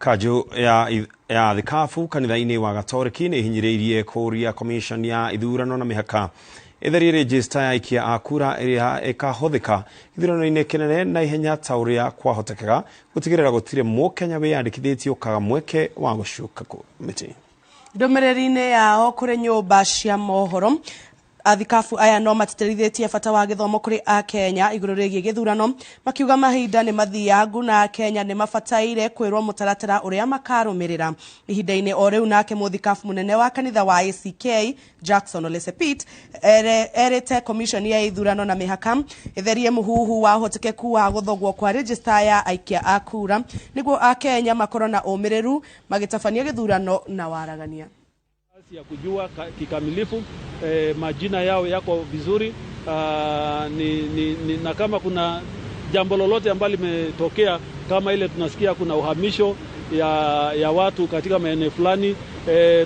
Kanjũ ya thikabu kanitha-inĩ wa Gatoreki nĩ hinyĩrĩirie kũria commission ya ithurano na mĩhaka ĩtherie register ya aikia a kura ĩrĩa ĩkahũthĩka ithurano-inĩ kĩnene na ihenya ta ũrĩa kwahotekeka gũtigĩrĩra gũtirĩ mũkenya wĩyandĩkithĩtie ũkaga mweke wa gũcuka mĩtĩ. Ndũmĩrĩri-inĩ yao kũrĩ nyũmba cia mohoro, athikabu aya no matĩtĩrithĩtie bata wa gĩthomo kũrĩ Akenya igũrũ rĩgiĩ gĩthurano, makiuga mahinda nĩ mathiangu na Akenya nĩ mabataire kwĩrwo mũtaratara ũrĩa makarũmĩrĩra. Ihinda-inĩ o rĩu nake mũthikabu mũnene wa kanitha wa ACK Jackson Ole Sepit erĩte commission ya ithurano na mĩhaka ĩtherie mũhuhu wa ũhotekeku wa gũthogwo kwa register ya aikia a kura nĩguo Akenya makorwo na ũmĩrĩru magĩtabania gĩthurano na waragania ya kujua kikamilifu majina yao yako vizuri, na kama kuna jambo lolote ambalo limetokea kama ile tunasikia kuna uhamisho ya watu katika maeneo fulani,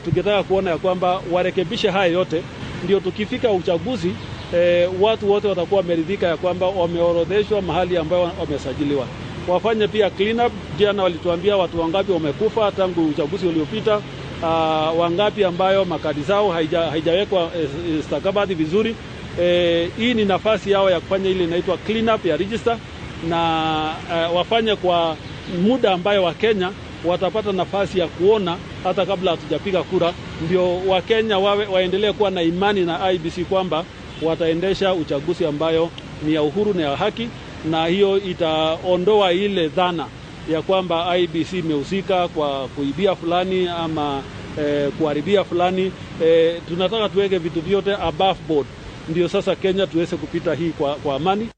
tukitaka kuona ya kwamba warekebishe haya yote, ndio tukifika uchaguzi watu wote watakuwa wameridhika ya kwamba wameorodheshwa mahali ambayo wamesajiliwa. Wafanye pia clean up. Jana walituambia watu wangapi wamekufa tangu uchaguzi uliopita, wangapi ambayo makadi zao haijawekwa stakabadhi vizuri. Hii ni nafasi yao ya kufanya ile inaitwa clean up ya register, na wafanye kwa muda ambayo Wakenya watapata nafasi ya kuona hata kabla hatujapiga kura, ndio Wakenya waendelee kuwa na imani na IEBC kwamba wataendesha uchaguzi ambayo ni ya uhuru na ya haki, na hiyo itaondoa ile dhana ya kwamba IEBC imehusika kwa kuibia fulani ama kuharibia fulani. Tunataka tuweke vitu vyote above board, ndio sasa Kenya tuweze kupita hii kwa amani.